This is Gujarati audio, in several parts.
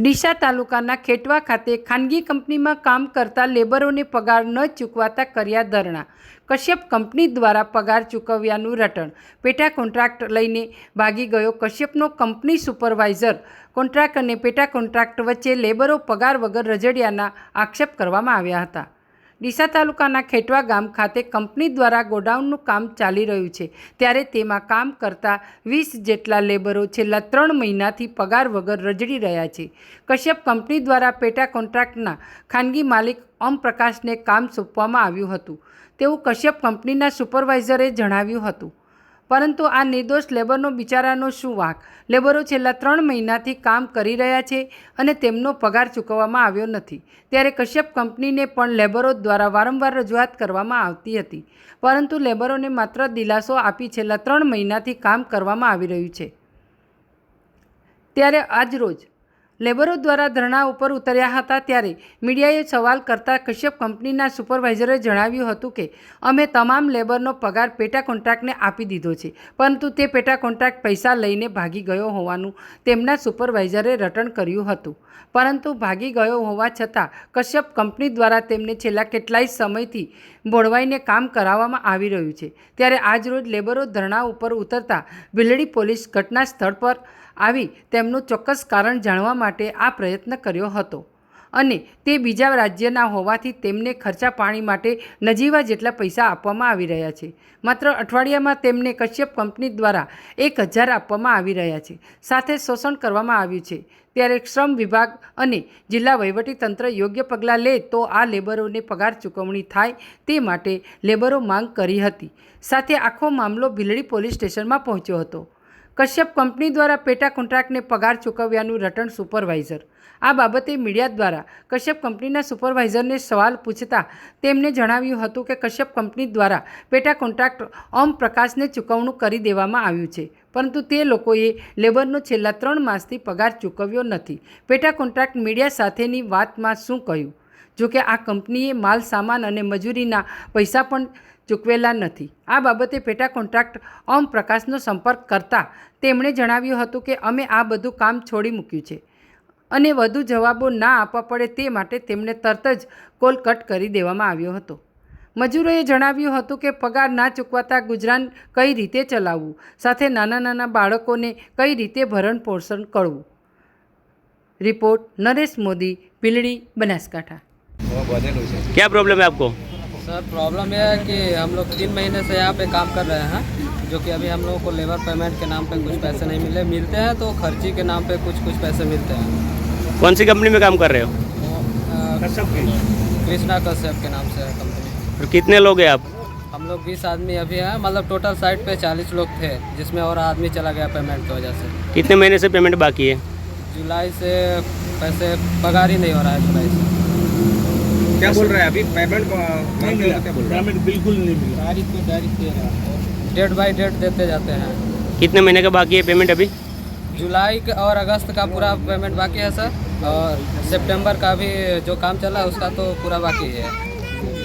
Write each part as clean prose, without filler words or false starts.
ડીસા તાલુકાના ખેટવા ખાતે ખાનગી કંપનીમાં કામ કરતા લેબરોને પગાર ન ચૂકવાતા કર્યા ધરણા। કશ્યપ કંપની દ્વારા પગાર ચૂકવ્યાનું રટણ। પેટા કોન્ટ્રાક્ટ લઈને ભાગી ગયો કશ્યપનો કંપની સુપરવાઇઝર। કોન્ટ્રાક્ટ અને પેટા કોન્ટ્રાક્ટ વચ્ચે લેબરો પગાર વગર રજડિયાના આક્ષેપ કરવામાં આવ્યા હતા। ડીસા તાલુકાના ખેટવા ગામ ખાતે કંપની દ્વારા ગોડાઉનનું કામ ચાલી રહ્યું છે, ત્યારે તેમાં કામ કરતા 20 જેટલા લેબરો છેલ્લા 3 મહિનાથી પગાર વગર રજડી રહ્યા છે। કશ્યપ કંપની દ્વારા પેટા કોન્ટ્રાક્ટના ખાનગી માલિક ઓમપ્રકાશને કામ સોંપવામાં આવ્યું હતું, તેવું કશ્યપ કંપનીના સુપરવાઇઝરે જણાવ્યું હતું। પરંતુ આ નિર્દોષ લેબરનો બિચારાનો શું વાંક? લેબરો છેલ્લા 3 મહિનાથી કામ કરી રહ્યા છે અને તેમનો પગાર ચૂકવવામાં આવ્યો નથી, ત્યારે કશ્યપ કંપનીને પણ લેબરો દ્વારા વારંવાર રજૂઆત કરવામાં આવતી હતી, પરંતુ લેબરોને માત્ર દિલાસો આપી છેલ્લા 3 મહિનાથી કામ કરવામાં આવી રહ્યું છે। ત્યારે આજરોજ લેબરો દ્વારા ધરણા ઉપર ઉતર્યા હતા, ત્યારે મીડિયાએ સવાલ કરતા કશ્યપ કંપનીના સુપરવાઇઝરે જણાવ્યું હતું કે અમે તમામ લેબરનો પગાર પેટા કોન્ટ્રાક્ટને આપી દીધો છે, પરંતુ તે પેટા કોન્ટ્રાક્ટ પૈસા લઈને ભાગી ગયો હોવાનું તેમના સુપરવાઇઝરે રટણ કર્યું હતું। પરંતુ ભાગી ગયો હોવા છતાં કશ્યપ કંપની દ્વારા તેમને છેલ્લા કેટલાય સમયથી ભોળવાઈને કામ કરાવવામાં આવી રહ્યું છે। ત્યારે આજરોજ લેબરો ધરણા ઉપર ઉતરતા ભીલડી પોલીસ ઘટના સ્થળ પર આવી તેમનું ચોક્કસ કારણ જાણવા માટે આ પ્રયત્ન કર્યો હતો અને તે બીજા રાજ્યના હોવાથી તેમને ખર્ચા પાણી માટે નજીવા જેટલા પૈસા આપવામાં આવી રહ્યા છે। માત્ર અઠવાડિયામાં તેમને કશ્યપ કંપની દ્વારા 1000 આપવામાં આવી રહ્યા છે, સાથે શોષણ કરવામાં આવ્યું છે। ત્યારે શ્રમ વિભાગ અને જિલ્લા વહીવટીતંત્ર યોગ્ય પગલાં લે તો આ લેબરોને પગાર ચૂકવણી થાય તે માટે લેબરો માંગ કરી હતી। સાથે આખો મામલો ભીલડી પોલીસ સ્ટેશનમાં પહોંચ્યો હતો। કશ્યપ કંપની દ્વારા પેટા કોન્ટ્રાક્ટને પગાર ચૂકવ્યાનું રટણ સુપરવાઇઝર। આ બાબતે મીડિયા દ્વારા કશ્યપ કંપનીના સુપરવાઇઝરને સવાલ પૂછતા તેમણે જણાવ્યું હતું કે કશ્યપ કંપની દ્વારા પેટા કોન્ટ્રાક્ટ ઓમપ્રકાશને ચૂકવણું કરી દેવામાં આવ્યું છે, પરંતુ તે લોકોએ લેબરનો છેલ્લા 3 માસથી પગાર ચૂકવ્યો નથી। પેટા કોન્ટ્રાક્ટ મીડિયા સાથેની વાતમાં શું કહ્યું? જોકે આ કંપનીએ માલ સામાન અને મજૂરીના પૈસા પણ ચૂકવેલા નથી। આ બાબતે પેટા કોન્ટ્રાક્ટ ઓમપ્રકાશનો સંપર્ક કરતા તેમણે જણાવ્યું હતું કે અમે આ બધું કામ છોડી મૂક્યું છે અને વધુ જવાબો ના આપવા પડે તે માટે તેમને તરત જ કોલ કટ કરી દેવામાં આવ્યો હતો। મજૂરોએ જણાવ્યું હતું કે પગાર ના ચૂકવાતા ગુજરાન કઈ રીતે ચલાવવું, સાથે નાના નાના બાળકોને કઈ રીતે ભરણ પોષણ કરવું। રિપોર્ટ નરેશ મોદી, ભીલડી, બનાસકાંઠા। क्या प्रॉब्लम है आपको? सर प्रॉब्लम यह है कि हम लोग 3 महीने से यहाँ पे काम कर रहे हैं, जो कि अभी हम लोगों को लेबर पेमेंट के नाम पे कुछ पैसे नहीं मिलते हैं, तो खर्ची के नाम पे कुछ पैसे मिलते हैं। कौन सी कंपनी में काम कर रहे हो? कृष्णा कश्यप के नाम से है कंपनी। और कितने लोग हैं आप? हम लोग 20 आदमी अभी हैं, मतलब टोटल साइट पे 40 लोग थे, जिसमें और आदमी चला गया पेमेंट की वजह से। कितने महीने से पेमेंट बाकी है? जुलाई से पैसे पगार ही नहीं हो रहा है। जुलाई से क्या बोल रहे हैं अभी? पेमेंट नहीं मिला, क्या बोल रहे हैं? पेमेंट बिल्कुल नहीं मिला। डायरेक्ट दे रहा है, डेट बाई डेट देते जाते हैं। कितने महीने का बाकी है पेमेंट अभी? जुलाई का और अगस्त का पूरा पेमेंट बाकी है सर, और सितंबर का भी जो काम चला है उसका तो पूरा बाकी है।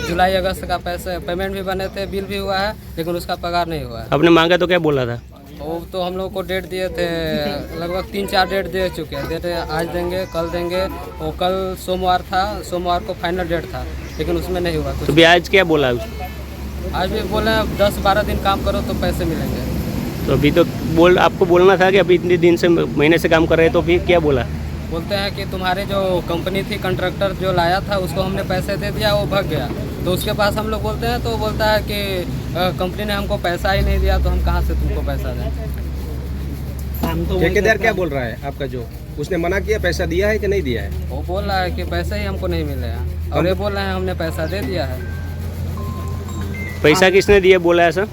जुलाई अगस्त का पैसे पेमेंट भी बने थे, बिल भी हुआ है, लेकिन उसका पगार नहीं हुआ है। आपने मांगा तो क्या बोला था? वो तो हम लोग को डेट दिए थे, लगभग 3-4 डेट दे चुके हैं। डेट आज देंगे, कल देंगे। वो कल सोमवार था, सोमवार को फाइनल डेट था, लेकिन उसमें नहीं हुआ कुछ। अभी आज क्या बोला? आज भी बोले 10-12 दिन काम करो तो पैसे मिलेंगे। तो अभी तो आपको बोलना था कि अभी इतने दिन से महीने से काम कर रहे हैं, तो अभी क्या बोला? बोलते हैं कि तुम्हारे जो कंपनी थी, कंट्रैक्टर जो लाया था उसको हमने पैसे दे दिया, वो भाग गया। तो उसके पास हम लोग बोलते हैं तो बोलता है कि कंपनी ने हमको पैसा ही नहीं दिया, तो हम कहाँ से तुमको पैसा दें। ठेकेदार क्या बोल रहा है आपका? जो उसने मना किया, पैसा दिया है कि नहीं दिया है? वो बोल रहा है कि पैसे ही हमको नहीं मिले हैं, और ये बोल रहे हैं हमने पैसा दे दिया है। पैसा किसने दिया बोला है सर?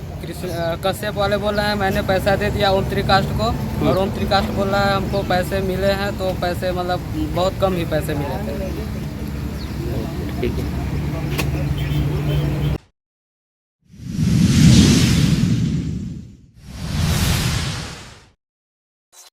कश्यप वाले बोल रहे हैं मैंने पैसा दे दिया ओम त्रिकाष्ट को, और ओम त्रिकाष्ट बोल रहा है हमको पैसे मिले हैं, तो पैसे मतलब बहुत कम ही पैसे मिले थे। ठीक है।